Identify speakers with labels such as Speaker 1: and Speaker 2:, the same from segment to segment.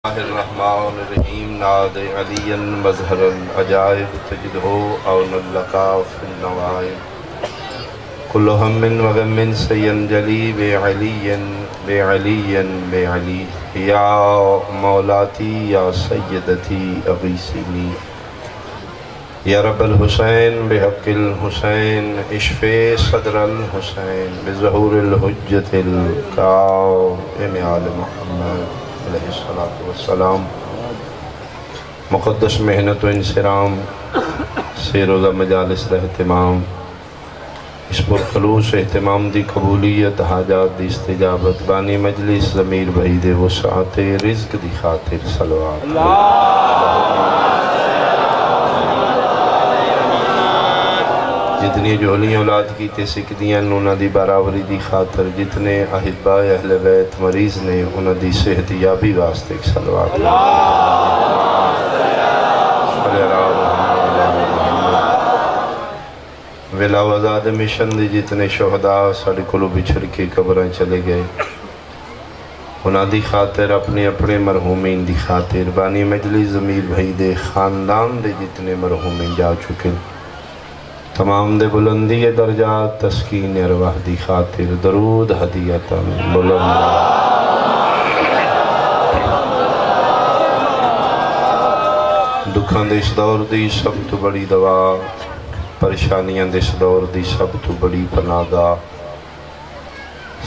Speaker 1: الرحمن الرحیم ناد علی مظہر العجائب تجدہ اون اللقاف النوائب کل ہم وغم سینجلی بعلی یا مولاتی یا سیدتی اغیثنی یا رب الحسین بحق الحسین اشف صدر الحسین بظہور الحجت القائم آل محمد علیہ السلام. مقدس محنت و انصرام سے روزہ مجالس دا اہتمام، اس پرخلوص اہتمام دی قبولیت، حاجات دی استجابت، بانی مجلس ضمیر بھائی دے وسعت رزق دی خاطر صلوات. جتنی جھولیاں اولاد کی تے سکدیاں انہاں دی براوری دی خاطر، جتنے احباء اہل بیت مریض نے انہاں دی صحت یابی واسطے صلوات. ویلا وزاد مشن دی جتنے شہداء ساڑے کلو بچھڑ کے قبریں چلے گئے، انہاں دی خاطر، اپنے اپنے مرحومین دی خاطر، بانی مجلس ضمیر بھائی دے خاندان دے جتنے مرحومین جا چکے، تمام دے بلندی درجات تسکین ارواح دی خاطر درود ہدیتا بلند. دکھاں دے اس دور دی سب تو بڑی دوا، پریشانیاں دے اس دور دی سب تو بڑی پناہگاہ،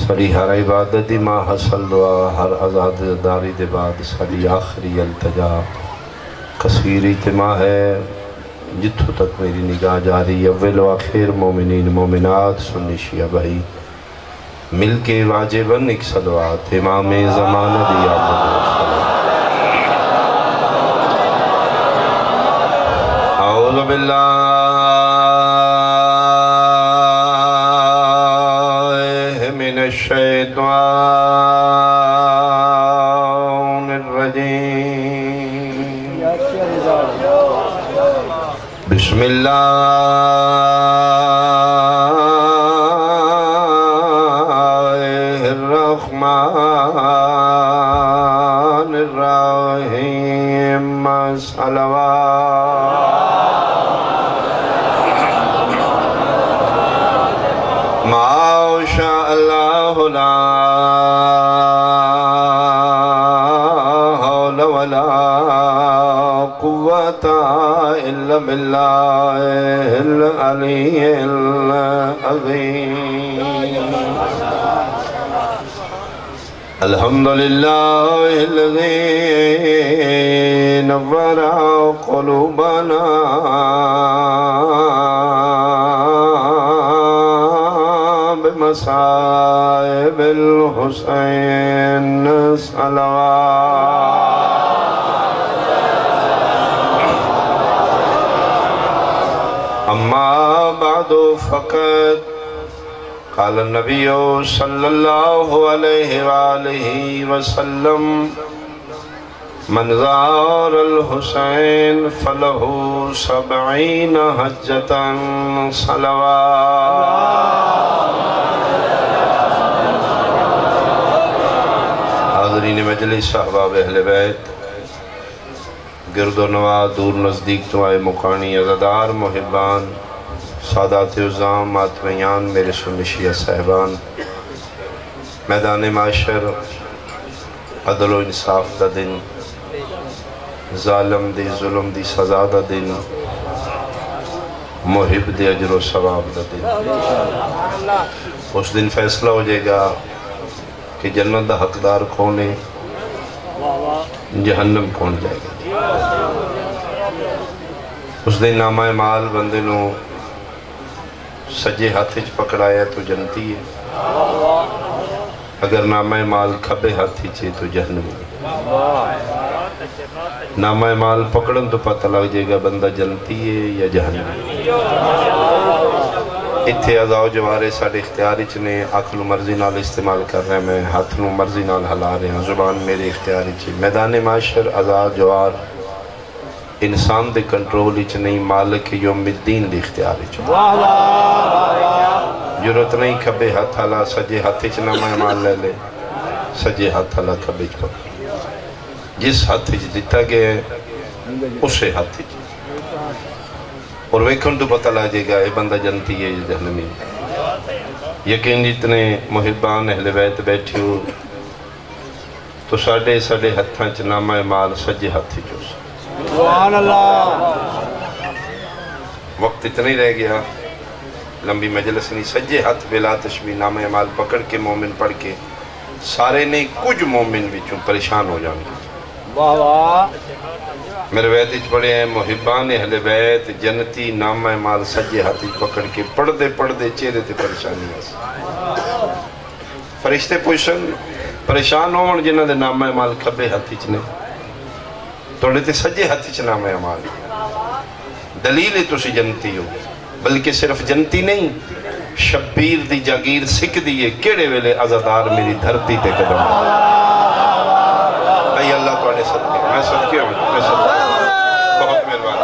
Speaker 1: ساری ہر عبادت دی ماں حسل دعا، ہر آزاد داری دے بعد ساری آخری التجا، کثیر اجتماع ہے جتھوں تک میری نگاہ جاری. اول و آخر مومنین مومنات سنی شیعہ بھائی مل کے واجباً ایک صلوات امام زمانہ دی آمد. اعوذ باللہ من الشیطان الرجیم. بسم اللہ الرحمن الرحیم. صلوات. ما شاء اللہ لا حول ولا قوة إلا بالله العلي العظيم. الحمد لله الذي نور قلوبنا بمصائب الحسين. صلوات. اما بعد فقط قال النبی صلی اللہ علیہ وآلہ وسلم من زار الحسین فلہ 70 حجتا. صلوات. حاضرین مجلس، احباب اہل بیت، گرد و نواز، دور نزدیک تو آئے مقانی عزادار محبان، سادات عظام، ماتمیان، میرے سنشیہ صاحبان، میدان معاشر عدل و انصاف دا دن، ظالم دی ظلم دی سزا دا دن، محب دی اجر و ثواب دا دن. اس دن فیصلہ ہو جائے گا کہ جنت دا حقدار کون ہے، جہنم کون جائے گا. اس دن نامہ مال بندے نو سجے ہاتھ پکڑایا تو جنتی ہے، اگر نامہ مال کھبے ہاتھ تو جہنم ہے. نامہ مال پکڑن تو پتہ لگ جائے گا بندہ جنتی ہے یا جہنم ہے. اتھے ازاؤ جوارے ساڑھے اختیاری چنے، آنکھ نو مرضی نال استعمال کر رہے ہیں، میں ہاتھ نو مرضی نال ہلا رہے ہیں، زبان میرے اختیاری چنے. میدان معاشر ازاؤ جوار انسان دے کنٹرول ہی نہیں، مالک یوم الدین دے اختیاری چنے. ضرورت نہیں کھبے ہاتھ ہلا، سجے ہاتھ چ نامہ مال لے لے، سجے ہاتھ ہلا کھبے چ پکڑ. جس ہاتھ دیتا گیا ہے اسے ہاتھ اور ویکھن تو پتہ لگے گا یہ بندہ جنتی ہے یا جہنمی. یقین جتنے محبان اہل بیت بیٹھے ہو تو ساڑھے ہتھاں چ نامہ مال سجے ہاتھ چوس.
Speaker 2: سبحان اللہ.
Speaker 1: وقت اتنا ہی رہ گیا لمبی مجلس نہیں. سجے ہاتھ بلا تشبیہ نامہ مال پکڑ کے مومن پڑھ کے سارے نے کچھ مومن بچوں پریشان ہو جانے.
Speaker 2: واہ واہ.
Speaker 1: میرے بیت پڑھے ہیں محبان اہل بیت جنتی نامہ مال سجے ہاتھ پکڑ کے پڑھ دے چہرے تے پریشانی ہے. فرشتے پوچھن پریشان ہون جنہاں دے نامہ مال کھبے ہاتھ چ نے توڑے تے سجے ہاتھ چ نامہ مال. دلیل ہے تسی جنتی ہو بلکہ صرف جنتی نہیں شبیر دی جاگیر سکھ دیئے کیڑے ویلے عزادار میری دھرتی تے قدم. اے اللہ توڑے صدقے میں صدقے ہوں میں صدقے بہت مہربان.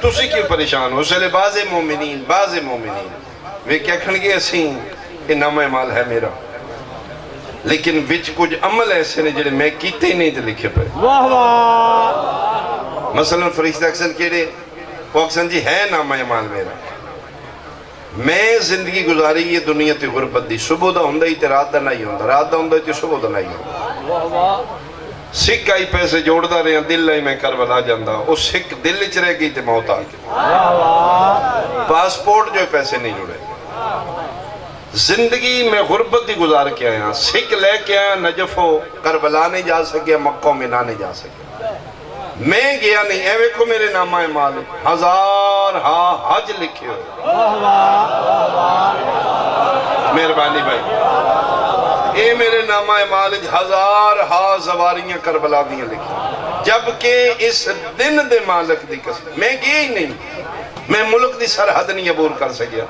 Speaker 1: تسی کیوں پریشان ہو سلے بعض مومنین وہ کیا کھن گے اسیں کہ نامہ مال ہے میرا لیکن وچ کچھ عمل ایسے نے جڑے میں کیتے ہی نہیں تے لکھے پہ.
Speaker 2: واہ واہ.
Speaker 1: مثلا فرشتہ اکثر کہے وہ اکثر جی ہے نامہ مال میرا میں زندگی گزاری یہ دنیا تے غربت دی. صبح دا ہوندا ہی تے رات دا نہیں ہوندا رات دا ہوندا ہی تے صبح دا نہیں ہوندا.
Speaker 2: واہ واہ.
Speaker 1: سکھ آئی پیسے جوڑ دا رہے ہیں دل آئی میں کربلا جاندہ اس سکھ دل اچ رہ گئی تے موت آ گئی.
Speaker 2: واہ واہ.
Speaker 1: پاسپورٹ جو پیسے نہیں جڑے زندگی میں غربت دی گزار کے آیا سکھ لے کے آیا نجف ہو کربلا نہیں جا سکے مکہ منا نہیں جا سکے. میں گیا نہیں اے ویکھو میرے نامہ مال 1000 حج لکھے ہو. مہربانی بھائی اے میرے نامہ مال 1000 زواریاں کربلا دیاں لکھی جبکہ اس دن دے مالک دی قسم میں گیا ہی نہیں. میں ملک دی سرحد نہیں عبور کر سکیا.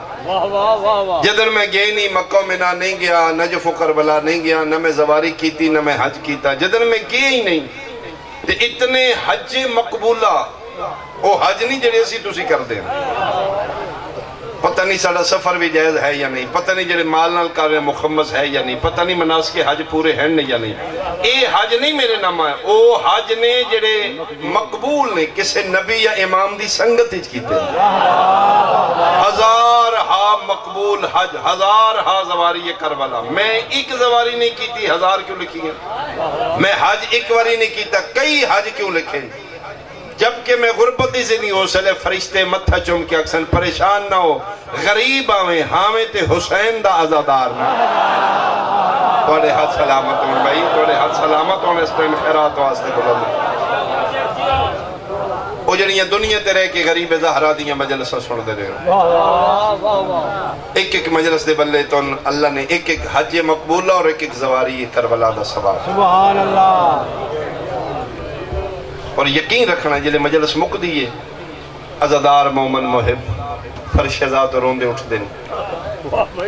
Speaker 1: جدر میں گیا نہیں مکہ منا نہیں گیا نجف و کربلا نہیں گیا نہ میں زواری کیتی نہ میں حج کیتا. جدر میں گیا ہی نہیں تے اتنے حج مقبولہ وہ حج نہیں جڑے اسی تسی کر دیں. پتہ نہیں ساڑا سفر بھی جائز ہے یا نہیں پتہ نہیں جڑے مال نال کر رہے مخمس ہے یا نہیں پتہ نہیں مناسک حج پورے ہیں نہیں یا نہیں. اے حج نہیں میرے نامہ ہے او حج نے جڑے مقبول نے کسے نبی یا امام دی سنگت ہی کیتے. 1000 مقبول حج 1000 زواری کربلا. میں ایک زواری نہیں کیتی 1000 کیوں لکھی ہیں. میں حج ایک واری نہیں کیتا کئی حج کیوں لکھیں. جبکہ میں غربتی سے نہیں ہو سلے فرشتے متھا چوم کے اکثر پریشان نہ ہو غریب آویں ہامیں تے حسین دا عزادار نہ. توڑے ہاتھ سلامت ہوں بھائی توڑے ہاتھ سلامت ہوں اس ٹائم خیرات واسطے بلند. وہ جنیاں دنیا تے رہ کے غریب زہرا دیاں مجلسہ سن دے رہے ہو. ایک مجلس دے بلے تو اللہ نے ایک حج مقبولہ اور ایک زواری کربلا دا ثواب.
Speaker 2: سبحان اللہ.
Speaker 1: اور یقین رکھنا جلے مجلس مک دیئے عزادار مومن محب فرش ذات روندے اٹھ دیں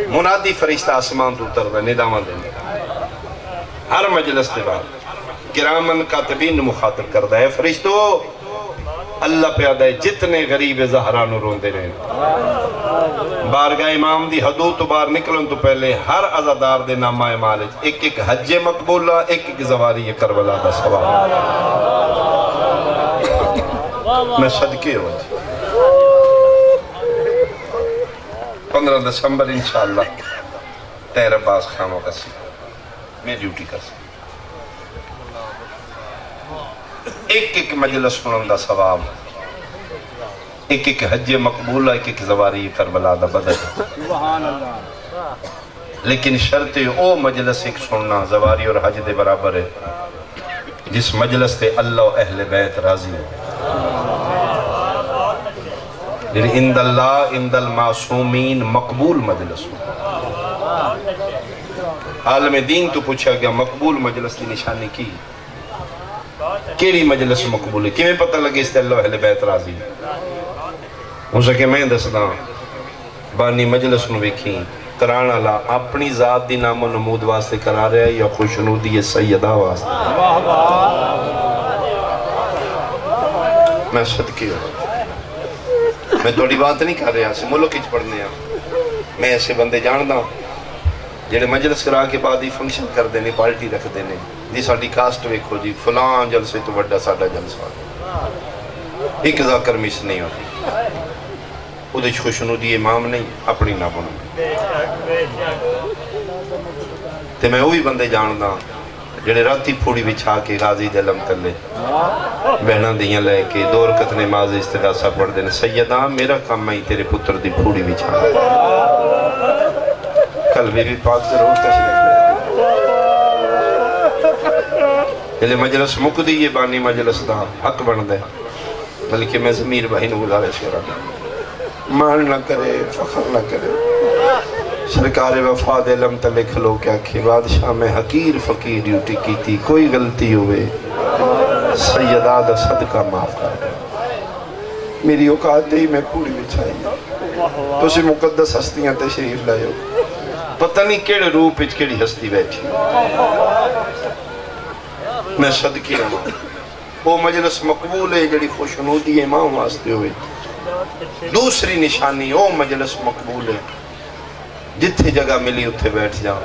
Speaker 1: منادی فرشتہ آسمان تو اتر دیں ندامہ دیں ہر مجلس دے بعد کرامن کاتبین مخاطب کردہ ہے فرشتو اللہ پیادہ ہے جتنے غریب زہرانو روندے رہے بارگاہ امام دی حدود تو باہر نکلن تو پہلے ہر عزادار دے نامہ مالج ایک حج مقبولہ ایک زواری کربلا دا ثواب. میں صدقے ہوں 15 دسمبر انشاءاللہ تیر عباس خاموں کا سی میں ڈیوٹی کر سی ایک مجلس سنن دا ثواب ایک حج مقبولہ ایک زواری کربلا دا بدل. لیکن شرط او مجلس ایک سننا زواری اور حج دے برابر ہے جس مجلس تے اللہ و اہل بیت راضی ہے. اند اللہ اند المعصومین مقبول مجلس. عالم دین تو پوچھا گیا مقبول مجلس کی نشانی کی کیڑی مجلس مقبول ہے کیویں پتہ لگے اس تے اللہ و اہل بیت راضی ہے. ہو سکے میں دسدا بانی مجلس نو ویکھی کرانا لا اپنی ذات دی نام و نمود واسطے کرا رہا ہے یا خوشنودی سیدہ واسطے. میں صدقی ہوں میں توڑی بات نہیں کر رہا سے ملک اچ پڑھنے ہیں میں ایسے بندے جاندہ جڑے مجلس کرا کے بعد ہی فنکشن کرتے ہیں پارٹی رکھتے ہیں جی ساری کاسٹ ویکھو جی فلان جلسے تو بڑا ساڈا جلسہ ایک ذاکر مس نہیں ہوتی وہ خوشنودی امام نہیں اپنی نہ بنو تے میں وہی بندے جاندا جڑے راتی پھوڑی بچھا کے غازی دے علم تلے بہناں دیاں لے کے 2 رکعت نماز استغاثہ پڑھ دے سیدہ میرا کام ہے تیرے پتر دی پھوڑی بچھانا کل بی بی پاک ضرور تشریف لے مجلس مکدی یہ بانی مجلس دا حق بن دے بلکہ میں ضمیر بھائی نے گزارش کرا مان نہ کرے فخر نہ کرے سرکار وفا دے علم تلے کھلو کیا کہ بادشاہ میں حقیر فقیر ڈیوٹی کی تھی کوئی غلطی ہوئے سیدہ دا صدقہ معاف کر دے میری اوقات ہی میں پوری بچھائی تو اسی مقدس ہستیاں تشریف لائے ہو پتہ نہیں کیڑے روپ اچ کیڑی ہستی بیٹھی میں صدقی رہا وہ مجلس مقبول ہے جڑی خوشنودی امام واسطے ہوئے دوسری نشانی وہ مجلس مقبول ہے جتھے جگہ ملی اتھے بیٹھ جاؤ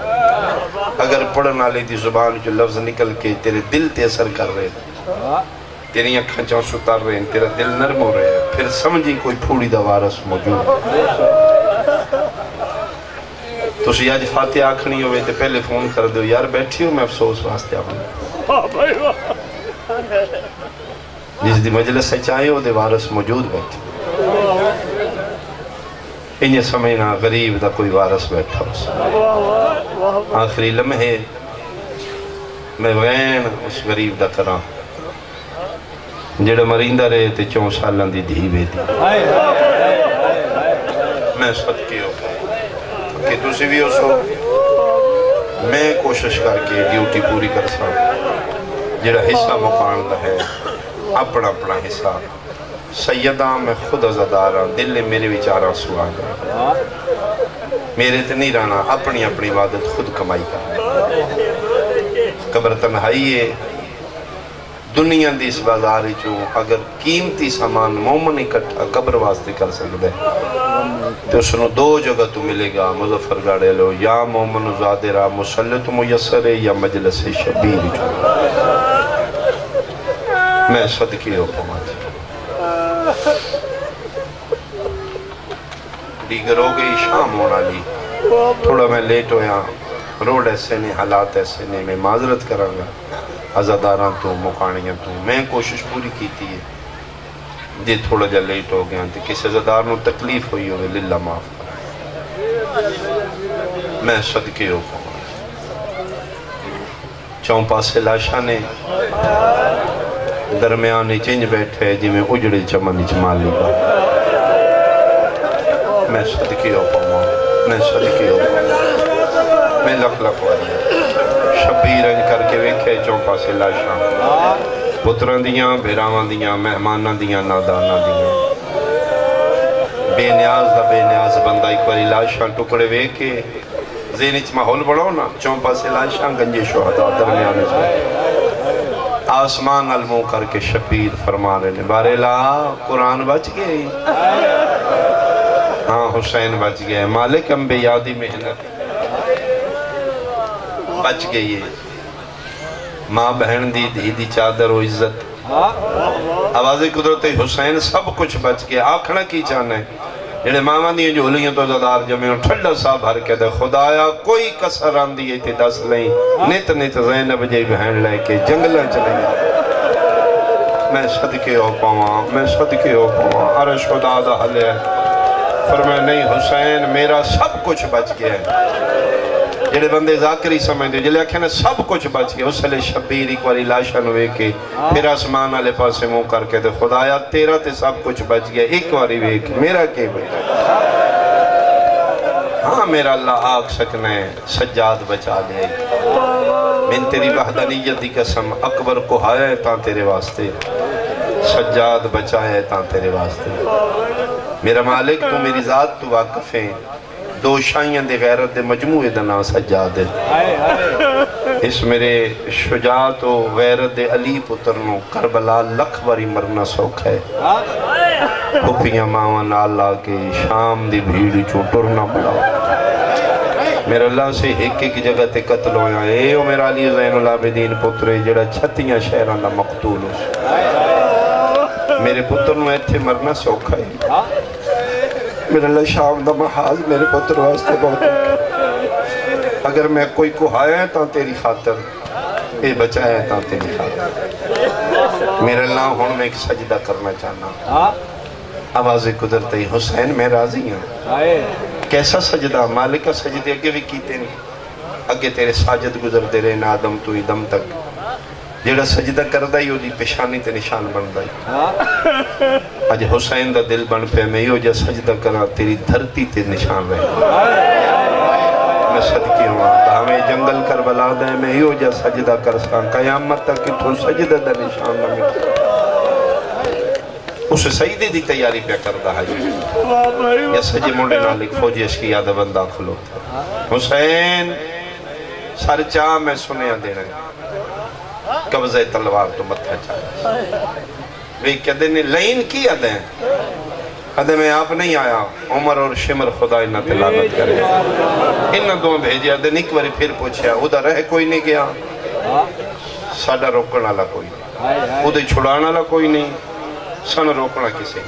Speaker 1: اگر پڑھن والے دی زبان جو لفظ نکل کے تیرے دل تے اثر کر رہے تیری اکھاں چوں ستر رہے تیرا دل نرم ہو رہے ہیں پھر سمجھی کوئی پھوڑی دا وارث موجود تو اسی آج فاتحہ آکھنی ہوئے تے پہلے فون کر دو یار بیٹھی ہو میں افسوس واسطے آؤں جس دی مجلس سے چاہے ہو دے وارث موجود بیٹھی انہیں سمجھنا غریب دا کوئی وارث بیٹھا ہو آخری لمحے میں وین اس غریب دا کرا جڑا مریندہ رہے تے 4 سالان دی دھی بے دی میں صدقے ہو کہ تسی بھی ہو سو میں کوشش کر کے ڈیوٹی پوری کر سا جڑا حصہ مکان دا ہے اپنا اپنا حصہ سیدہ میں خود عزدارہ دل نے میرے وچارہ سوا گا میرے تے نہیں رہنا اپنی اپنی عبادت خود کمائی کرنا قبر تنہائی ہے دنیا دی اس بازار چوں اگر قیمتی سامان مومن اکٹھا قبر واسطے کر سکتے تو اس نے 2 جگہ تو ملے گا مظفر گاڑے لو یا مومن زادرہ مسلط میسر یا مجلس شبیر چوں میں صدقی ہو پہنچ دیگر ہو گئی شام ہونا لی تھوڑا میں لیٹ ہویا روڈ ایسے نہیں حالات ایسے نہیں میں معذرت کرانگا عزاداراں تو مقانیاں تو میں کوشش پوری کی تھی جی تھوڑا جا لیٹ ہو گیا تھی کسی عزادار نو تکلیف ہوئی ہوئے للہ معاف کرا میں صدقے ہو چون پاسے لاشا نے درمیانی چنج بیٹھے جی میں اجڑے چمن جمال لگا میں صدقے ہو پاؤں میں صدقے ہو پاؤں میں لکھ لکھ ہوا دیا شبیر انج کر کے ویکھے چوپا سے لاشاں پتران دیاں بھیراوان دیاں مہمانان دیاں نادانان دیاں بے نیاز دا بے نیاز بندہ ایک باری لاشاں ٹکڑے ویکھے زینچ ماحول بڑھو نا چوپا سے لاشاں گنجے شہدہ درمیانے سے آسمان علموں کر کے شبیر فرما رہے نے بارے لا قرآن بچ گئے ہاں حسین بچ گئے مالک انبیادی محنت بچ گئی ہے ماں بہن دی دھی دی چادر و عزت آواز قدرت حسین سب کچھ بچ گیا آکھنا کی چاہنا ہے جنہیں ماما دیئے جو ہلیاں تو زدار جمعیوں ٹھنڈا سا بھر کے دے خدایا کوئی کسر آن دیئے تھی دس لیں نیت نیت زینب جائی بہن لے کے جنگلہ چلیں میں صدقے ہو پاؤں میں صدقے ہو پاؤں عرش خدا دا حلے فرمائے نہیں حسین میرا سب کچھ بچ گیا ہے جڑے بندے ذاکری سمجھ دے جلے آکھیں سب کچھ بچ گیا اس لئے شبیر ایک باری لاشاں نوے کے پھر آسمان آلے پاسے منہ کر کے دے خدایا تیرا تے سب کچھ بچ گیا ایک باری ویک میرا کے بچا ہاں میرا اللہ آگ سکنے سجاد بچا دے من تیری وحدانیت دی قسم اکبر کو ہائے تاں تیرے واسطے سجاد بچائے تاں تیرے واسطے میرا مالک تو میری ذات تو واقف ہیں 2 شائیاں دے غیرت دے مجموعے دا نام سجاد ہے اس میرے شجاعت و غیرت دے علی پترنو کربلا لکھ باری مرنا سوکھ ہے پھپیاں ماواں نالا کے شام دی بھیڑ چو ٹرنا بڑا میرے اللہ سے ایک ایک جگہ تے قتل ہویا اے او میرا علی زین العابدین پترے جڑا 36 شہراں دا مقتول ہو میرے پتر نو ایتھے مرنا سوکھا ہے میرے اللہ شام دا محاذ میرے پتر واسطے بہت اگر میں کوئی کہایا ہے تاں تیری خاطر اے بچایا ہے تاں تیری خاطر میرے اللہ ہون میں ایک سجدہ کرنا چاہنا آواز قدرت حسین میں راضی ہوں کیسا سجدہ مالکہ سجدے اگے بھی کیتے نہیں اگے تیرے ساجد گزر دے رہے نادم تو دم تک جیڑا سجدہ کردہ ہی ہو دی پیشانی تے نشان بن دائی آج حسین دا دل بن پہ میں یو جا سجدہ کرا تیری دھرتی تے نشان رہے میں صدقی ہوں ہمیں جنگل کربلا دے میں یو جا سجدہ کر سکاں قیامت تک تو سجدہ دا نشان نہ مٹے اسے سجدے دی تیاری پہ کردہ ہے یا سجے موڑے نالک فوجی اشکی یادہ بندہ کھلو حسین سارے چاہ میں سنے دینا قبضہ تلوار تو متھا چاہے وہ کہتے ہیں لین کی ادیں ادیں میں آپ نہیں آیا عمر اور شمر خدا انہا تلالت کرے انہا دو بھیجے ادیں ایک باری پھر پوچھیا ادھا رہ کوئی نہیں گیا ساڑھا روکنا لا کوئی نہیں ادھے چھڑانا لا کوئی نہیں سن روکنا کسی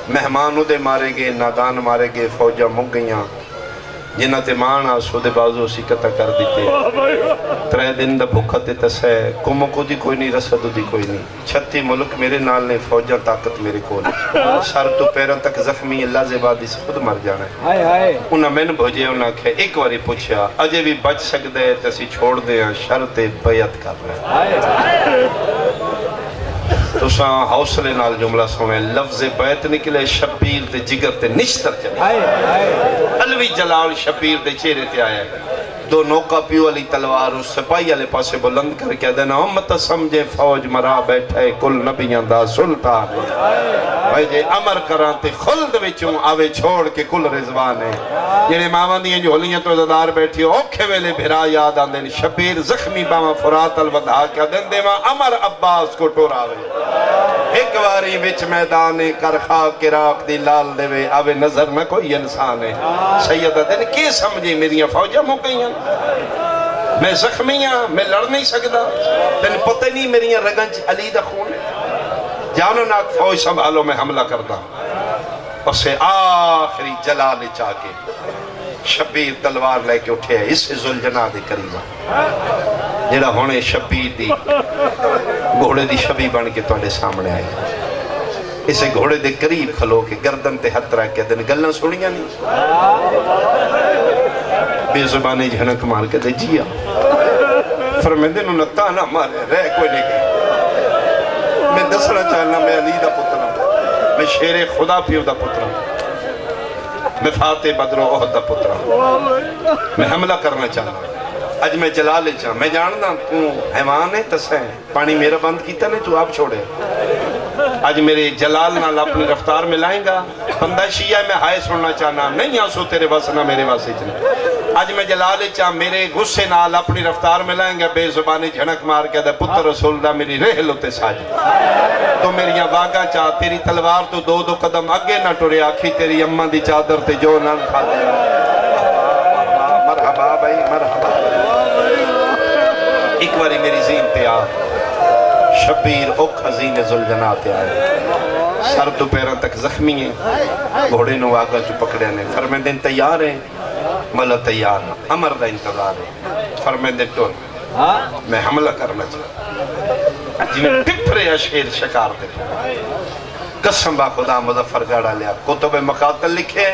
Speaker 1: مہمان ادھے مارے گے نادان مارے گے فوجہ مک گئیاں جنہ تے مانا سودے بازو سکتہ کر دیتے 3 دن دا بھوکھتے تسے کمو کو دی کوئی نہیں رسد دی کوئی نہیں 36 ملک میرے نال نے فوجہ طاقت میرے کو سر تو پیروں تک زخمی اللہ زبادی سے خود مر جانا ہے انہاں میں نے بھوجے انہاں کہے ایک واری پوچھا اجے بھی بچ سکتے ہیں تسی چھوڑ دیں شرط بیعت کر رہے ہیں تو ساں حوصلے نال جملہ سنے لفظ بیعت نکلے شبیر دے جگر تے نشتر چلے علوی جلال شبیر دے چہرے تے آیا دو نوکا پیو علی تلوار اس سپاہی علی پاسے بلند کر کے دینا امت سمجھے فوج مرا بیٹھے کل نبیاں دا سلطان بھائی جے امر کرانتے خلد وچوں آوے چھوڑ کے کل رضوان ہے جنہیں مامان دیئے جو حلیاں تو عزدار بیٹھی اوکھے ویلے بھرا یاد آن دین شبیر زخمی باما فرات الودھا کیا دن دے ماں امر عباس کو ٹوراوے ایک واری وچ میدان کرخاک کے راک دی لال دے وے آوے نظر نہ کوئی انسان ہے سیدہ دن کی سمجھے میری فوجہ مو گئی ہیں میں زخمی ہاں میں لڑ نہیں سکتا تین پتہ نہیں میری رگنچ علی دا خون ہے جانو ناک فوج سنبھالو میں حملہ کرتا اسے آخری جلال چاہ کے شبیر تلوار لے کے اٹھے اس ذوالجناح دے قریبا جڑا ہونے شبیر دی گھوڑے دی شبی بن کے توڑے سامنے آئے اسے گھوڑے دے قریب کھلو کے گردن تے ہتھ رکھ کے دن گلنا سنیاں نہیں بے زبانے جھنک مار کے دے جیا فرمیندے نو نتا نہ مارے رہ کوئی نہیں گئے میں دسنا چاہنا میں علی دا پترہ میں شیر خدا پیو دا پترہ میں فاتح بدر و احد دا پترہ میں حملہ کرنا چاہنا اج میں جلالے چاہ میں جاننا تو حیوان ہے تسے پانی میرا بند کیتا نہیں تو آپ چھوڑے آج میرے جلال نال اپنی رفتار میں لائیں گا بندہ شیعہ میں ہائے سننا چاہنا نہیں آنسو تیرے واسنا میرے واسے چلے آج میں جلال چاہ میرے غصے نال اپنی رفتار میں لائیں گا بے زبانی جھنک مار کے دے پتر رسول دا میری رحل ہوتے ساجد تو میری واگا چاہ تیری تلوار تو 2 قدم آگے نہ ٹورے آکھی تیری اممہ دی چادر تے جو نہ کھا دے مرحبا بھائی مرحبا ایک باری میری زین پہ آ شبیر اوک حزین ذوالجناح تے آئے سر تو پیروں تک زخمی ہیں گھوڑے نو آگا جو پکڑے نے فرمیندے تیار ہیں ملا تیار امر دا انتظار ہے فرمیندے ٹور میں حملہ کرنا چاہتا جنہیں پپرے اشیر شکار دے قسم با خدا مظفر گاڑا لیا کتب مقاتل لکھے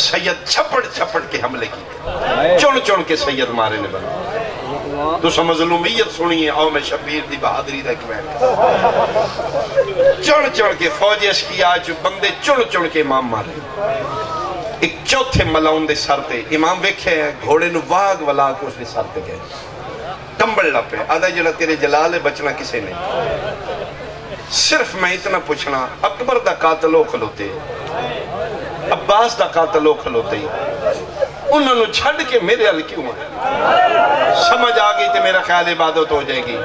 Speaker 1: سید چھپڑ چھپڑ کے حملے کی چون چون کے سید مارے نے بنا تو سا مظلومیت سنیے آؤ میں شبیر دی بہادری دا ایک وین چون چون کے فوجی اشکی آج بندے چون چون کے امام مارے ایک چوتھے ملاؤن دے سر تے امام ویکھے ہیں گھوڑے نو واگ ولا کو اس نے سر تے گئے کمبل لپے آدھا جڑا تیرے جلال بچنا کسے نہیں صرف میں اتنا پوچھنا اکبر دا قاتلو کھلوتے عباس دا قاتلو کھلوتے انہوں نے چھڑ کے میرے حل کیوں ہیں سمجھ آگئی تے میرا خیال عبادت ہو جائے گی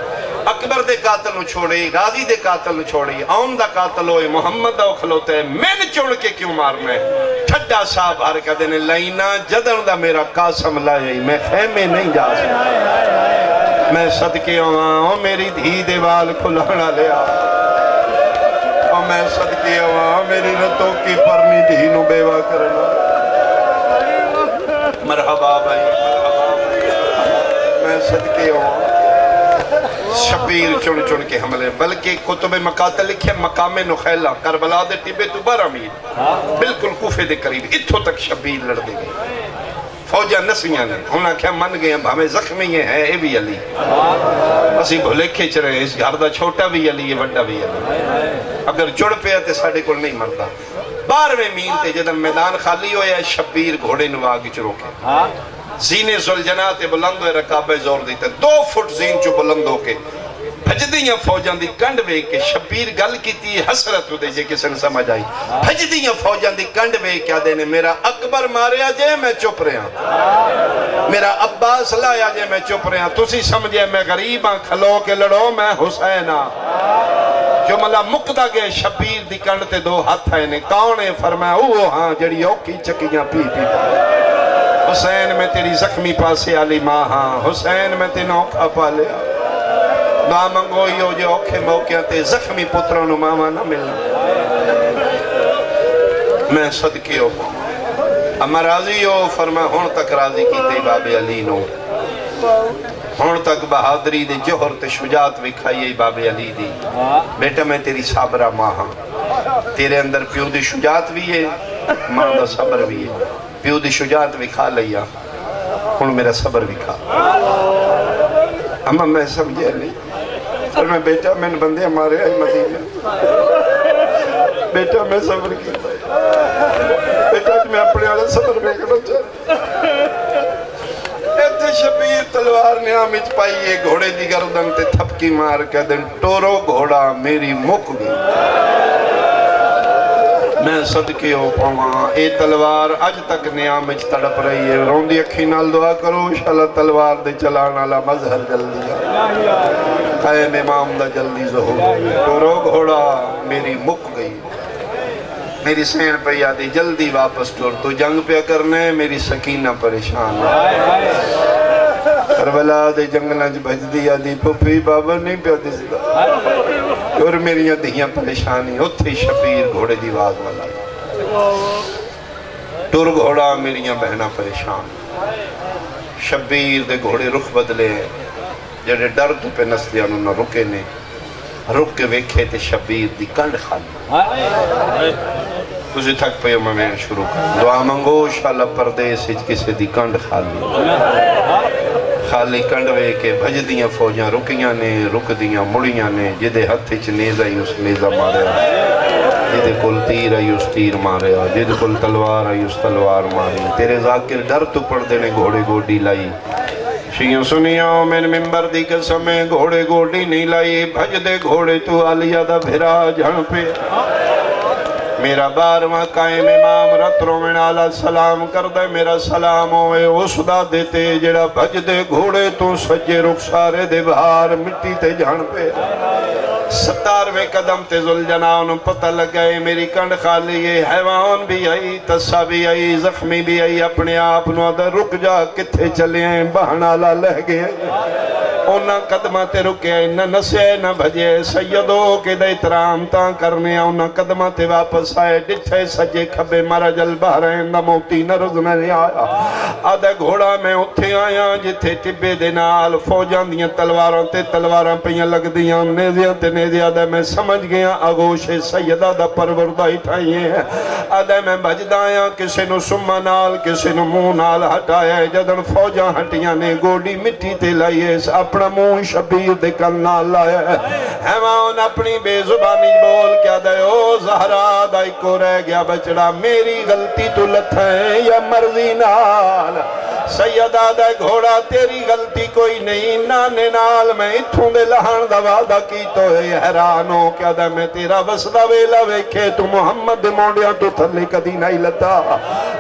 Speaker 1: اکبر دے قاتل نو چھوڑے غازی دے قاتل نو چھوڑے آن دا قاتل ہوئے محمد دا کھلوتے میں نے چوڑ کے کیوں مارنا ہے ٹھڈا صاحب ہر کدے نے لائنا جدن دا میرا قاسم لائے میں خیمے نہیں جا سکتا میں صدقے ہوں میری دھی دے وال کھلانا لیا اور میں صدقے ہوں میری رتوں کی پرنی دھی نو بیوہ کرنا مرحبا بھائی میں صدقے ہوں شبیر چن چن کے حملے بلکہ کتب مقاتل لکھے مقام نخیلہ کربلا دے ٹبے تو 12 میل بالکل کوفے دے قریب اتھو تک شبیر لڑ دے گئے فوجہ نسیاں نے انہاں کیا من گئے ہیں ہمیں زخمی ہیں اے بھی علی اسی بھولے کھیچ رہے ہیں اس گھر دا چھوٹا بھی علی ہے وڈا بھی علی اگر جڑ پہ آتے ساڑھے کو نہیں مردا 12ویں میل تے جدن میدان خالی ہویا ہے شبیر گھوڑے نواغ چرو کے زینے زلجنات بلند ہوئے رکابے زور دیتے 2 فٹ زین چو بلند ہو کے بھجدیاں فوجان دی کنڈ وے کے شبیر گل کی تھی حسرت ہو دے جے کسن سمجھ آئی بھجدیاں فوجان دی کنڈ وے کیا دینے میرا اکبر ماریا جے میں چپ رہا میرا عباس لایا جے میں چپ رہا تسی سمجھے میں غریباں کھلو کے لڑو میں حسینہ جو ملا مقدہ گئے شبیر دی کنڈ تے 2 ہاتھ آئے نے کاؤنے فرمایا اوہ ہاں جڑی اوکی چکیاں پی حسین میں تیری زخمی پاسے علی ماں ہاں حسین میں تیری نوکھا پا لیا دعا منگوئی ہو جو اوکھے موقعہ تے زخمی پتروں نو ماما نہ ملنا میں صدقے ہو اما راضی ہو فرمایا ہون تک راضی کی تے باب علی نو ہون تک بہادری دے جوہر تے شجاعت وکھائی باب علی دی بیٹا میں تیری صابرہ ماں ہاں تیرے اندر پیو دی شجاعت بھی ہے ماں دا صبر بھی ہے پیو دی شجاعت بھی کھا لیا ہون میرا صبر بھی کھا اما میں سمجھے نہیں اور میں بیٹا میں بندے ہمارے آئی مدینہ بیٹا میں صبر کی بیٹا میں اپنے آلہ صبر میں کرنا چاہتا ایتے شبیر تلوار نے آمچ پائیے گھوڑے دی گردن تے تھپکی مار کے دن ٹورو گھوڑا میری مک گئی میں صدقے ہو پاواں اے تلوار اج تک نیامچ تڑپ رہی ہے روندی اکھی نال دعا کرو انشاءاللہ تلوار دے چلانا لا مظہر جلدی قائم امام دا جلدی ظہور ٹورو گھوڑا میری مک گئی میری سین پہ یادی جلدی واپس ٹور تو جنگ پہ کرنے میری سکینہ پریشان کربلا دے جنگلانج بھج دی یادی پھوپی بابا نہیں پہ دستا اور میری دھیاں پریشانی اتھی شبیر گھوڑے دی واز والا ٹور گھوڑا میری بہنہ پریشان شبیر دے گھوڑے رخ بدلے جڑے ڈر تو پہ نسلیاں نہ رکے نے رک کے ویکھے تے شبیر دی کنڈ خالی تجھے تھک پہ میں شروع کر دعا منگو شاءاللہ پردیس ہج کسے دی کنڈ خالی کنڈ وے کے بھج دیاں فوجاں رکیاں نے رک دیاں مڑیاں نے جدے ہتھ چ نیزہ ہی اس نیزہ ماریا جدے کل تیر آئی اس تیر ماریا جدے کل تلوار آئی اس تلوار ماری تیرے ذاکر ڈر تو پڑ دینے گھوڑے گوڑی لائی شیئں سنیاں میں ممبر دی قسمیں گھوڑے گوڑی نہیں لائی بھج دے گھوڑے تو علیہ دا بھرا جھن پہ میرا بارواں قائم امام رتروں میں نالا سلام کر دے میرا سلام ہوئے اس دا دیتے جڑا بھج دے گھوڑے تو سجے رخسارے دے بہار مٹی تے جھن پہ 17ویں قدم تے زلجنان پتہ لگائے میری کنڈ خالی ہے حیوان بھی آئی تسا بھی آئی زخمی بھی آئی اپنے آپ نو ادھر رک جا کتھے چلے ہیں بہنا لا لہ گئے اونا قدمہ تے رکے نہ نسے نہ بھجے سیدوں کے دے احترام تاں کرنے اونا قدمہ تے واپس آئے ڈٹھے سجے کھبے مرا جل بہرین نہ موتی نہ رزنے نہیں آیا آدھے گھوڑا میں اتھے آیا جتھے ٹبے دے نال فوجان دیاں تلواراں تے تلواراں پہیاں لگ دیاں نیزیاں تے نیزیاں آدھے میں سمجھ گیا آگوش سیدہ دا پروردہ اٹھائیے آدھے میں بھج دایا کسے نو سمہ نال کسے نو منہ نال ہٹایا جدن فوجاں ہٹیاں نے گوڑی مٹی تے لائیے اپنا منہ شبیر دے کرنا لایا حیوان اپنی بے زبانی بول کیا دے او زہرا دائی کو رہ گیا بچڑا میری غلطی تو لتھیں یا مرضی نال سیدہ دے گھوڑا تیری غلطی کوئی نہیں نانے نال میں اتھوں دے لہن دا وعدہ کی تو حیران ہو کیا دے میں تیرا وسدہ ویلا ویکھے تو محمد موڑیاں تو تھلے کدی نہیں لتا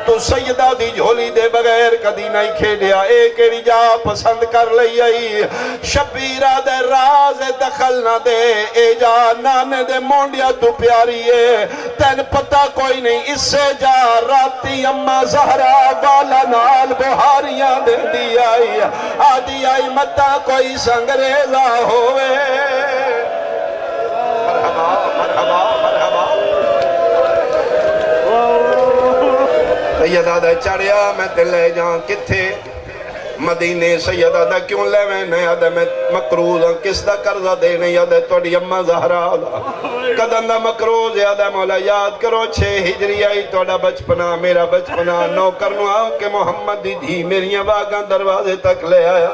Speaker 1: تو سیدہ دی جھولی دے بغیر کدی نہیں کھیڑیا ایک ایڑی جا پسند کر لئی آئی شبیرہ دے راز دخل نہ دے اے جا نانے دے مونڈیا تو پیاری ہے تین پتہ کوئی نہیں اس سے جا راتی اما زہرا والا نال بہاریاں دن دی آئی آدھی آئی متا کوئی سنگریزہ ہوئے مرحبا مرحبا مرحبا سیدہ دا چڑھیا میں تے لے جاں کتھے مدینے سیدہ دا کیوں لے میں آدھے میں مقروض ہوں کس دا قرضہ دینے یادے توڑی اممہ زہرا دا قدم دا مقروض یادے مولا یاد کرو 6 ہجری آئی توڑا بچپنا میرا بچپنا نو کرنو آؤ کہ محمد دی دھی میری واگاں دروازے تک لے آیا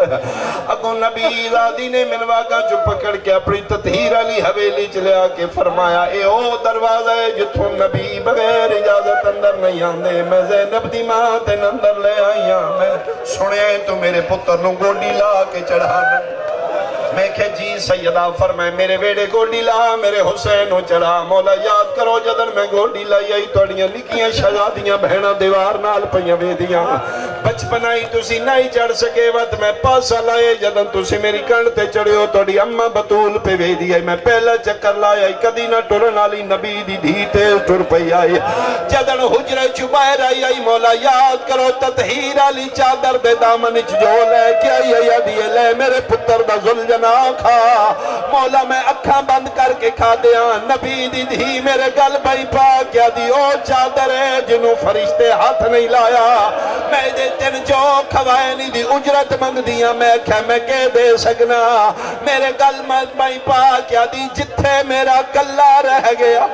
Speaker 1: اگو نبی زادی نے من واگاں جو پکڑ کے اپنی تطہیر علی حویلی چلے آکے فرمایا اے او دروازہ ہے جتھوں نبی بغیر اجازت اندر نہیں آندے میں زینب دی ماں تے اندر لے آئیاں میں سنے تو میرے پتر نو گوڑی لا کے چڑھانا میں کہ جی سیدہ فرمائے میرے بیڑے گوڑی لا میرے حسین نو چڑھا مولا یاد کرو جدن میں گوڑی لائی آئی توڑیاں لکھیاں شہزادیاں بہناں دیوار نال پہیاں ویدیاں بچپنائی تسی نہیں چڑھ سکے وقت میں پاسا لائے جدن تسی میری کنڈتے چڑھے ہو توڑی اممہ بطول پہ ویدی آئی میں پہلا چکر لائے آئی کدی نہ ٹرن آلی نبی دی دھی تیز ٹر پہی آئی جدن حجرے چبائر آئی آئی مولا یاد کرو تطہیر آلی چادر دے دامن جو لے کیا یہ دیئے لے میرے پتر دا ذل جنا کھا مولا میں اکھاں بند کر کے کھا دیا نبی دی دھی میرے گل بھائی پا کیا دی او چادر ہے جنہوں فرشتے ہاتھ نہیں لایا میں دے تین جو کھوائے نہیں دی اجرت منگ دیا میں کہہ میں کہہ دے سکنا میرے گل بھائی پا کیا دی جتھے میرا کلہ رہ گیا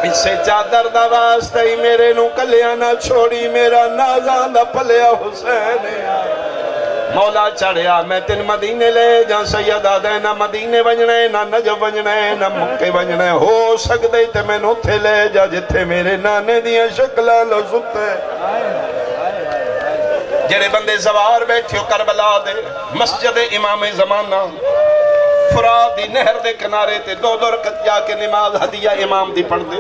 Speaker 1: اس سے چادر دا واسطہ ہی میرے نو کلیاں نہ چھوڑی میرا نازان دا پلیا حسین مولا چڑھیا میں تین مدینے لے جہاں سیدہ دے نہ مدینے بجنے نہ نجب بجنے نہ مکے بجنے ہو سکتے تے میں نو تھے لے جا جتھے میرے نانے دیاں شکلہ لزتے جڑے بندے زوار بیٹھیو کربلا دے مسجد امام زمانہ فرات دی نہر دے کنارے تے 2 رکعت جا کے نماز ہدیہ امام دی پڑھ دے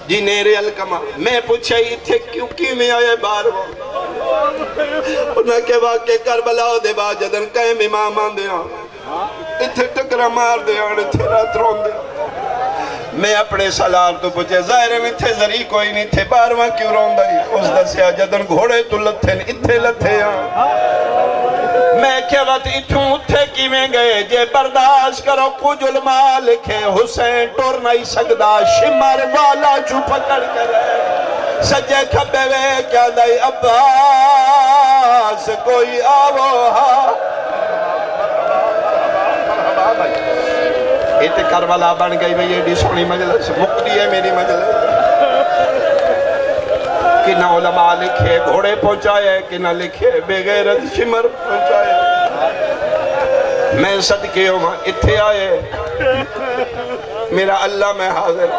Speaker 1: جی نیرے الکمہ میں پوچھا ہی تھے کیوں میں آئے بار وہ انہاں کے واقعے کربلا دے با جدن قائم امام آن دے اتھے ٹکرہ مار دے آن اتھے رات رون دے میں اپنے سالار تو پوچھے ظاہر میں تھے ذری کوئی نہیں تھے بارواں کیوں رون دائی اس دسیا جدن گھوڑے تو لتھے اتھے لتھے میں کیا بات اتھوں اتھے کی میں گئے جے برداشت کرو کچھ علماء لکھے حسین ٹور نہیں سکدا شمر والا جو پکڑ کر سجے کھبے وے کیا دائی عباس کوئی آوہ ایتے کربلا بن گئی بھئی ایڈی سونی مجلس مقدی ہے میری مجلس کہ نہ علماء لکھے گھوڑے پہنچائے کہ نہ لکھے بے غیرت شمر پہنچائے میں صدقے ہوں اتھے آئے میرا اللہ میں حاضر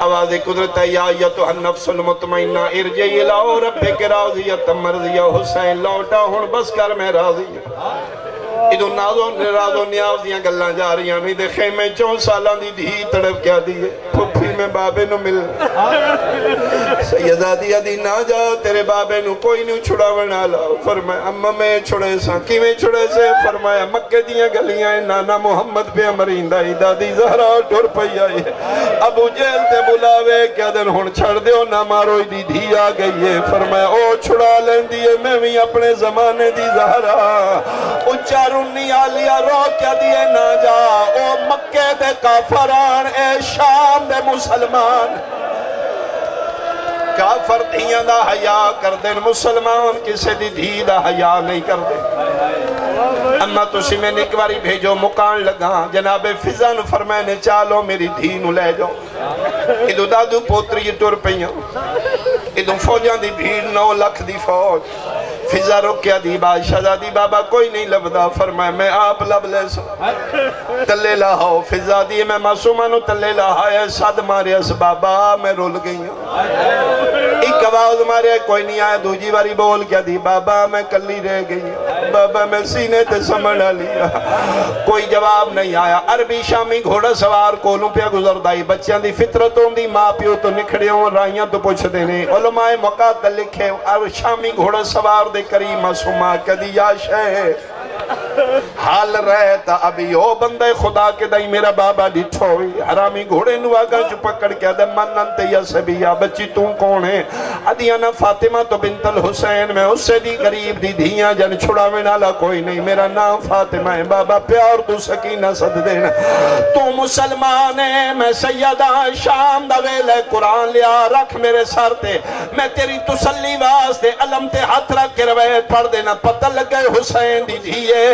Speaker 1: آواز قدرت یا ایتھا النفس المطمئنہ ارجعی الی ربک راضیۃ مرضیہ حسین لوٹا ہوں بس کر میں راضی ادھو نازو نیازیاں گلاں جا رہی ہیں دے خیمے 4 سالان دی دھی تڑپ کیا دیئے پھپھی میں بابے نو مل سیدادی دی نہ جا تیرے بابے نو کوئی نو چھڑا بنا لا فرمایا اممہ میں چھڑے ساں کی میں چھڑے سے فرمایا مکہ دیاں گلیاں نانا محمد پہ امرین دائی دادی زہرا ٹور پئی آئی ابو جیل تے بلاوے کیا دن ہون چھڑ دیو نہ مارو دی دھی آ گئی ہے فرمایا او چھڑا لین دیئے میں بھی اپنے زمانے دی زہرا اچارونی آلیا رو کیا دیئے نہ جا او مکہ دے کافران اے شام دے مسلمان کافر دھیاں دا حیاء کر دیں مسلمان کسے دی دھی دا حیاء نہیں کر دیں اما تسی میں نے ایک باری بھیجو مکان لگا جناب فضان فرمائنے چالو میری دھی نو لے جاؤ ادھو دادو پوتری ٹور پہیاں ادھو فوجان دی بھیڑ 9 لاکھ دی فوج فضا رکیا دی شہزادی بابا کوئی نہیں لبدا فرمائے میں آپ لب لے سو تلے لاہو فضا دی میں معصومانو تلے لاہائے صد مارے اس بابا میں رول گئی ہوں ایک آواز مارے کوئی نہیں آئے دوجی باری بول کیا دی بابا میں کلی رہ گئی ہوں بابا میں سینے تے سمڑا لیا کوئی جواب نہیں آیا عربی شامی گھوڑا سوار کولوں پہ گزر دائی بچیاں دی فطرتوں دی ماں پیو تو نکھڑے ہوں رائیاں تو پوچھ دینے علماء مقاتل لکھے شامی گھوڑا سوار دے کریم معصومہ کدی یا شے حال رہتا ابھی او بندے خدا کے دائی میرا بابا ڈٹھو ہوئی حرامی گھوڑے نواگا جو پکڑ کے دے منن تے یا سبیا بچی تو کون ہے ادیانا فاطمہ تو بنت الحسین میں اس سے دی قریب دی دھیاں جن چھڑا میں نالا کوئی نہیں میرا نام فاطمہ ہے بابا پیار تو سکینہ صد دینا تو مسلمان ہے میں سیدہ شام دا ویلے قرآن لیا رکھ میرے سر تے میں تیری تسلی واسطے علم تے ہاتھ رکھ کے روایت پڑھ دینا پتہ لگے حسین دی دھیے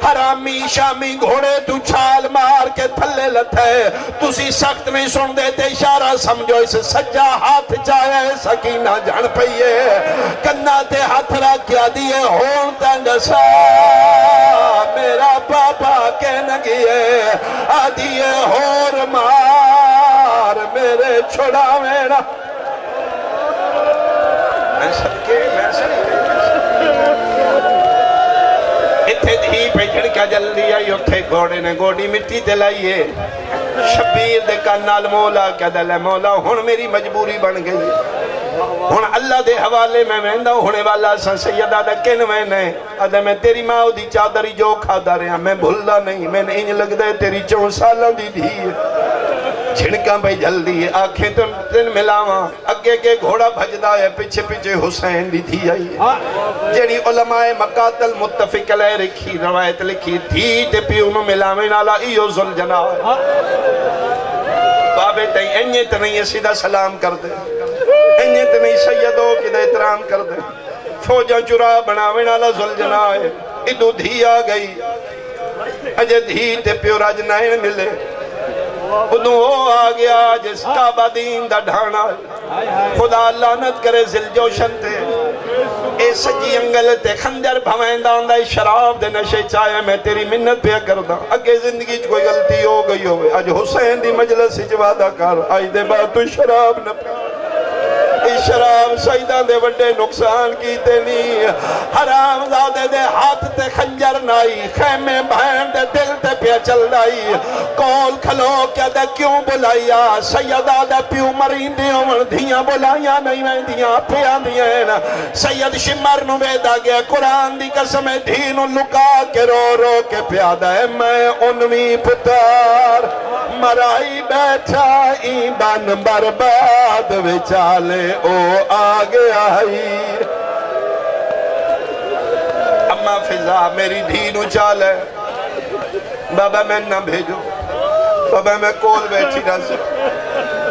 Speaker 1: حرامی شامی گھوڑے تو چھال مار کے تھلے لتھے تسی سخت نہیں سن دیتے اشارہ سمجھو اس سجا ہاتھ چاہے سکینہ جان پئیے کنا تے ہاتھ رکھ کیا دیئے ہون تنگسا میرا بابا کے نگیے آدیئے ہور مار میرے چھڑا میرا میں صدقے اتھے دھی پہ جھڑکا جلدی آئی اتھے گھوڑے نے گوڑی مٹی دلائیے شبیر دے کانال مولا کیا دل ہے مولا ہن میری مجبوری بن گئی ہن اللہ دے حوالے میں ویندہ ہونے والا سا سیدہ دا کن وینے ادھے میں تیری ماں دی چادری جو کھادا رہا میں بھولدا نہیں میں نے انج لگ دے تیری 4 سالہ دی دھی چھڑکاں بھئی جلدی آنکھیں تن ملاواں اگے کے گھوڑا بھجدا ہے پیچھے پیچھے حسین دی دھی آئی جڑی علماء مقاتل متفق علیہ رکھی روایت لکھی دھی تے پیونو ملاویں نالا ایو ذل جناب بابے تائیں انجے تے نہیں سیدھا سلام کر دے انجے تے نہیں سیدوں کی دے احترام کر دے فوجہ چرا بناویں نالا ذل جناب ادو دھی آ گئی اجے دھی تے پیو راج نائن ملے ادھوں وہ آ گیا جس کعبہ دین دا ڈھانا خدا لعنت کرے ذل جوشن تے اے سجی انگل تے خنجر بھویندان دا شراب دے نشے چاہے میں تیری منت پہ کردہ اگے زندگی کوئی غلطی ہو گئی ہوئے آج حسین دی مجلس وعدہ کر آئی دے بات تو شراب نہ پہ شراب سیدہ دے وڈے نقصان کیتے نہیں حرام زادے دے ہاتھ تے خنجر نائی خیمے بہن دے دل تے پیا چل رہی کول کھلو کیا دے کیوں بلائیا سیدہ دے پیو مرین دیوں دھیاں بلائیا نہیں میں دیاں پیا دیاں سید شمر نو بیدا گیا قرآن دی قسم دھینو لکا کے رو رو کے پیادہ ہے میں انوی پتار مرائی بیٹھا ایبان برباد وچالے او آگے آئی اما فضا میری دھینو چال ہے بابا میں نہ بھیجو بابا میں کول بیٹھی نہ سا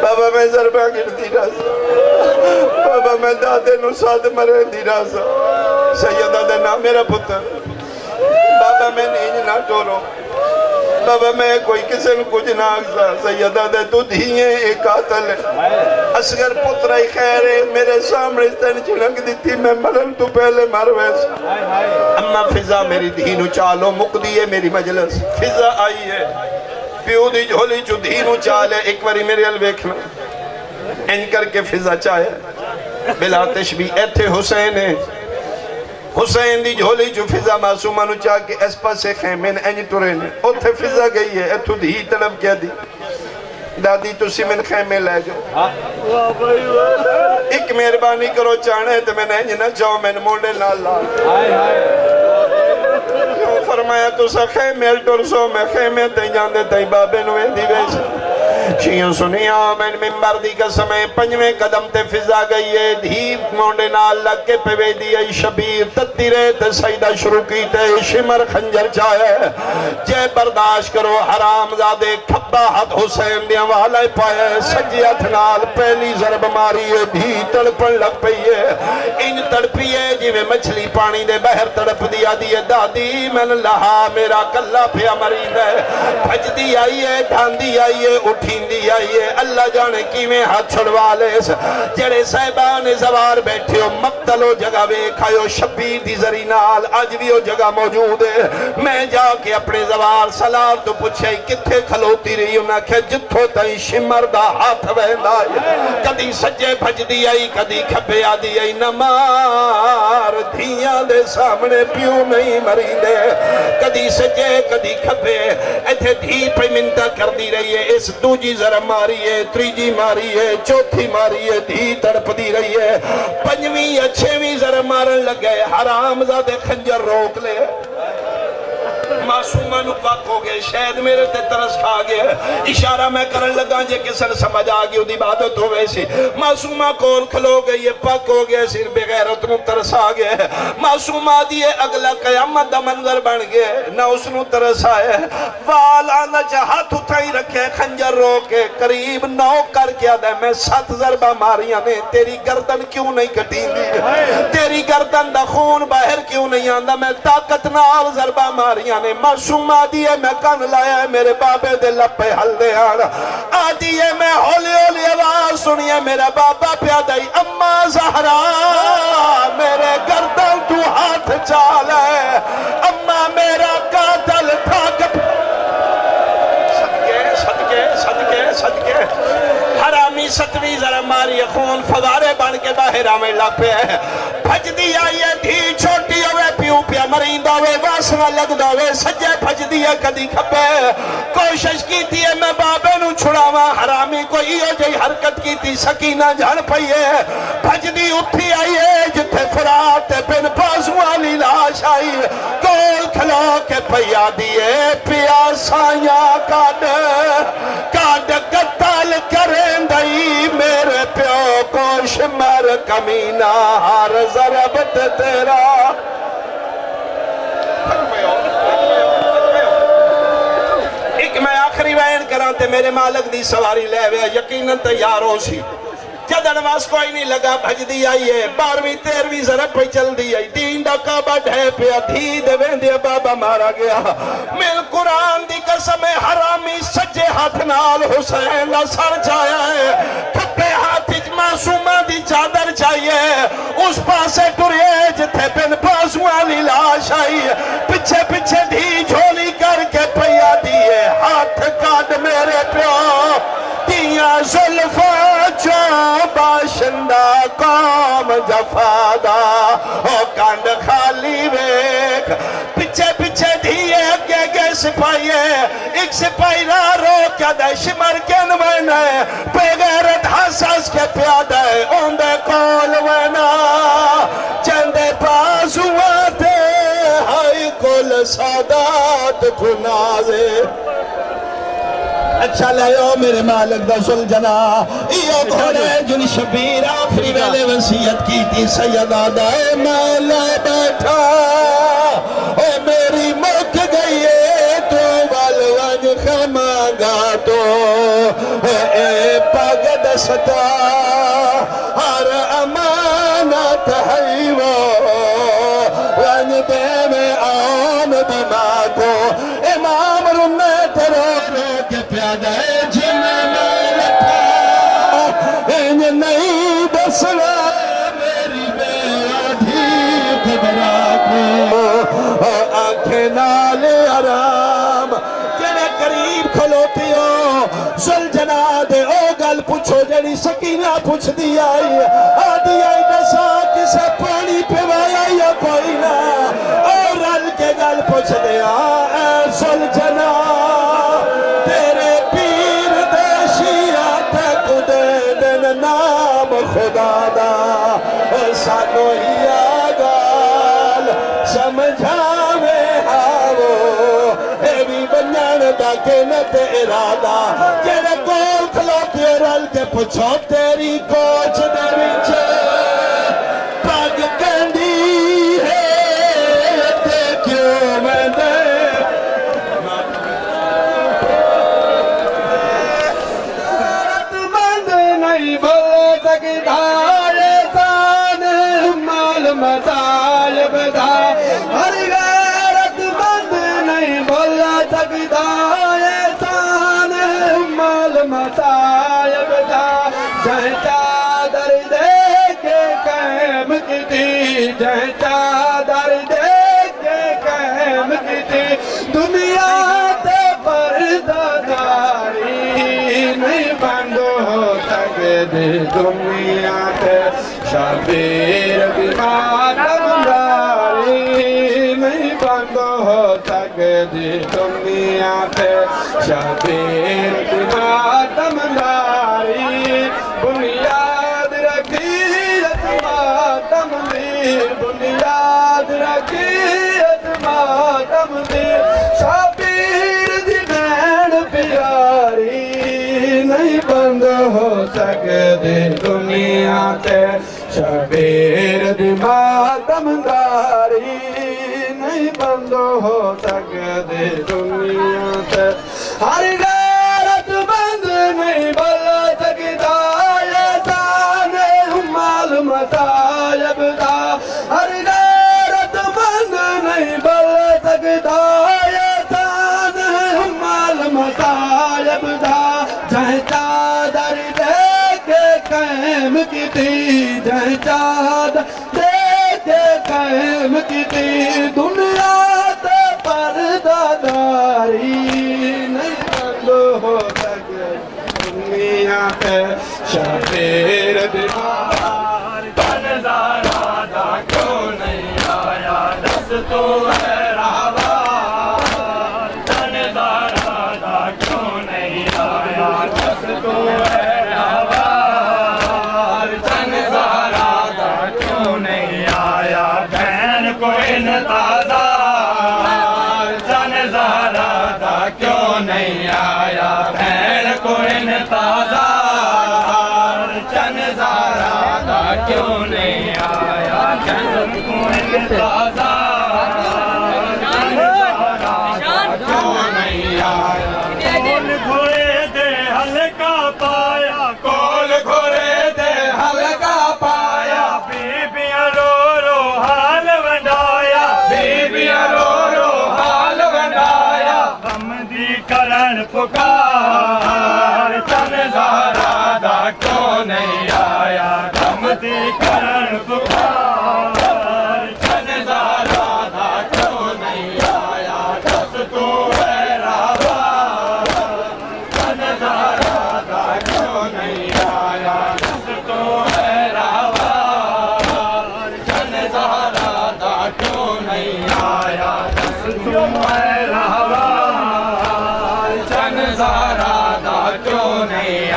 Speaker 1: بابا میں ضربہ گرتی نہ سا بابا میں دادے نو ساتھ مرے دی نہ سا سیدہ دے نا میرا پتر بابا میں نہیں نہ ٹورو بابا میں کوئی کسے نو کچھ نہ آگزا سیدہ دے تو دھیئے ایک قاتل ہے اصغر پترائی خیر ہے میرے سامنے تن چھنک دیتی میں مرن تو پہلے مر ویسا اما فضا میری دھینو چالو مقدی ہے میری مجلس فضا آئی ہے پیو دی جھولی چو دھینو چالے ایک باری میرے الویکھنا ان کر کے فضا چاہے بلا تشبیح ایتھے حسین ہے حسین دی جھولی جو فضا معصومہ نو چاہ کے اس پاسے خیمین اینی ٹورے نے اتھے فضا گئی ہے ایتھو دھی طلب کیا دی دادی تو سی من خیمے لے جو ایک مہربانی کرو چاہنے تو میں نہیں نہ جاؤ میں مونڈے لالا کیوں فرمایا تو سا خیمے ٹور سو میں خیمے تین جاندے تین بابے نوے دی ویسے شیعوں سنیا میں ممبر دی قسمیں پنجویں قدم تے فضا گئی ہے دھیپ مونڈے نال لگ کے پوے دی ای شبیر تتی رہے تے سیدہ شروع کی تے شمر خنجر چاہے جے برداشت کرو حرام زادے کھبا حد حسین دیا والا پائے سجی اتنال پہلی ضرب ماری ہے دھی تڑپن لگ پئی ہے ان تڑپی ہے جی میں مچھلی پانی دے بہر تڑپ دیا دیئے دادی من لہا میرا کلہ پیا مرید ہے بھج دی آئی ہے ڈھاندی آئی ہے اٹھی دی آئیے اللہ جانے کی میں ہاتھ چھڑوا لے جڑے صاحبان زوار بیٹھے ہو مقتلو جگہ بے کھائیو شبیر دی زری نال آج بھی ہو جگہ موجود ہے میں جا کے اپنے زوار سلام تو پوچھے کتھے کھلوتی رہی انہاں کہ جتھو تائی شمر دا ہاتھ وہندا ہے کدی سجے بھج دی آئی کدی کھبے آدی آئی نمار دھیاں دے سامنے پیو نہیں مری دے کدی سجے کدی کھبے ایتھے دھی پہ منتہ کر دی رہی ہے اس دوجی ذرا ماری ہے تریجی ماری ہے چوتھی ماری ہے دھی تڑپ دی رہی ہے پنجویں یا چھویں ذرا مارن لگ گئے حرام زادے خنجر روک لے معصومہ نو پاک ہو گئے شاید میرے تے ترس کھا گئے اشارہ میں کرن لگا جے کسن سمجھ آ گئی دی عبادت ہوئے سی معصومہ کول کھلو گئی یہ پاک ہو گئے سر بغیرت نو ترس آ گئے معصومہ دیئے اگلا قیامت دا منظر بن گئے نہ اس نو ترس آئے والا نہ ہاتھ اٹھائی رکھے خنجر رو کے قریب نو کر کے آدھے میں 7 ضربہ ماریاں نے تیری گردن کیوں نہیں کٹی دی تیری گردن دا خون باہر کیوں نہیں آندہ میں طاقت نال ضربہ ماریاں نے معصوم آدھیے میں کن لایا ہے میرے بابے دے لپے حل دے آنا آدھیے میں ہولی ہولی آواز سنیے میرا بابا پیادائی اماں زہرا میرے گردن تو ہاتھ چال ہے اماں میرا قاتل تھا صدقے حرامی 7ویں ذرا ماری خون فوارے بن کے باہر آمیں لپے ہے بھج دی آئیے دھی چھوٹی ہوئے پیو پیا مریندہ ہوئے واسنہ لگ دوئے سجے بھج دیئے کدی کھپے کوشش کی تھی میں بابے نو چھڑاوا حرامی کو ایو جائی حرکت کی تھی سکینہ جھڑ پئیے بھج دی اٹھی آئیے جتھے فرات بن بازو والی لاش آئی کول کھلو کے پیا دیئے پیا سائیاں کاڈ قتل کریں دائی میرے پیو کو شمر کمینہ ہر ضربت تیرا ایک میں آخری وین کرانتے میرے مالک دی سواری لے وے یقیناً تیار ہو سی جدن واس کوئی نہیں لگا بھج دی آئیے 12ویں 13ویں ضرب پہ چل دی آئی دین دا کعبہ ڈھے پہ دھی دے ویندے بابا مارا گیا مل قرآن دی قسم حرامی سجے ہاتھ نال حسین دا سر چایا ہے کھپے ہاتھ معصومہ دی چادر چاہیے اس پاسے ٹریے جتھے بن بازو والی لاش آئی پچھے پچھے دھی جھولی کر کے پیا دیئے ہاتھ کاٹ میرے پیو دیاں ظلفہ جو باشندہ قوم جفادہ او کانڈ خالی ویک پچھے پچھے دھیے اگے گے سپائیے ایک سپائی را رو کیا دے شمر کے نوینے بغیرت حساس کے پیادہ اوندے کول وینا چندے بازو آتے ہائی کل سادات گنازے اچھا لائیو میرے مالک دا سلجنا ایو گھوڑے جن شبیر آخری ویلے وسیعت کی تھی سیدہ دائے مولا بیٹھا اے میری مک گئی تو والوان خمانگا تو اے پاگ دستا ہر امانت ہے وہ وان دے میں آن بما کو امام رمت روک روک پیادہ جن میں لکھا ان نہیں دسنا میری بے آدھی قبرہ کو آنکھیں نال آرام جنہیں قریب کھلوتی ہو زلجنا دے او گل پوچھو جنی سکینہ پوچھ دی آئی آدھی آئی دسا کسے پانی پہ وایا یا کوئی نہ اور رل کے گل پوچھ دیا اے زلجنا تیرے پیر دے شیعہ تک دے دن نام خدا دا سانو ہی آگال سمجھاوے ہاو اے بھی بنیان دا کنت ارادہ جیرے کول کھلوتی رل کے پوچھو تیری کوچ دے وچے پاگ کندی ہے تے کیوں میں دے مند نہیں بھلے سکتا تان مال مطالب دا ہر غیرت مند نہیں بھلا سکتا تان مال مطالب دا جہاں چادر دے کے قائم کی تھی جہاں چادر دے کے قائم کی تھی دنیا تے پردہ داری نہیں بند ہو سکے دے دنیا تے شبیر بھی ماتم داری نہیں بند ہو سکے دے دنیا تے شبیر بھی ماتم داری بنیاد رکھی ماتم دی بنیاد رکھی ماتم دی شبیر دی ماتمداری نہیں بند ہو سکتے دنیا سے ہر غیرت بند نہیں بل سکتا یہ شان مال مصائب دا ہر غیرت بند نہیں بل سکتا یہ شان مال مصائب دا جہاں چادر دے کے قائم کی تھی جہاں چادر دے کے قائم کی تھی دنیا تے پردہ داری نہیں بند ہو سکے دنیا تے شبیر دیوار
Speaker 2: نظارہ دا کیوں نہیں آیا دس تو ہے راہوار نظارہ دا کیوں نہیں آیا دس تو ہے راہوار نظارہ دا کیوں نہیں آیا بہن کو انتظار نظارہ دا کیوں نہیں آیا بہن کو انتظار نظارہ دا کیوں نہیں آیا بہن کو انتظار کیوں نہیں آیا کول گھوڑے دے ہلکا پایا کول گھوڑے دے ہلکا پایا بیبیاں رو رو حال ونڈایا بیبیاں رو رو حال ونڈایا غم دی کرن پکار نظارہ دا کیوں نہیں آیا غم دی کرن پکار نظارہ دا کیوں نہیں آیا دس تو ہے راہوار نظارہ دا کیوں نہیں آیا دس تو ہے راہوار نظارہ دا کیوں نہیں آیا دس تو ہے راہوار نظارہ دا کیوں نہیں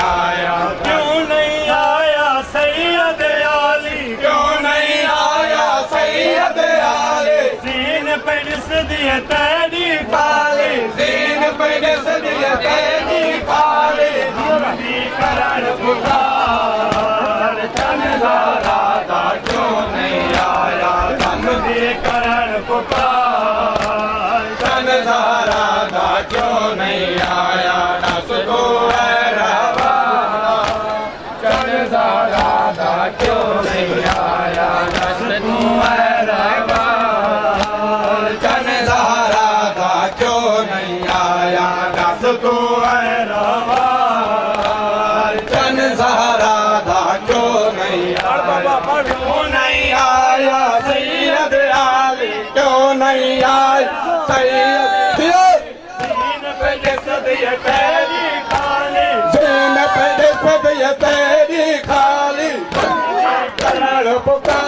Speaker 2: آیا سید علی کیوں نہیں آیا سید علی زین پہ نس دیے تیری کھالی زین پہ نس دیے تیری کھالی ہمدی کرن پکار نظارہ دا کیوں نہیں آیا ہمدی کرن پکار نظارہ دا کیوں نہیں آیا دس تو ہے راہوار نظارہ دا کیوں نہیں آیا دس تو ہے راہوار نظارہ دا کیوں نہیں آیا دس تو ہے راہوار نظارہ دا کیوں نہیں آیا کیوں نہیں آیا سید علی کیوں نہیں آیا سید زین پہ جس دیے تیری کھالی زین پہ جس دیے تیری کھالی کرن پکار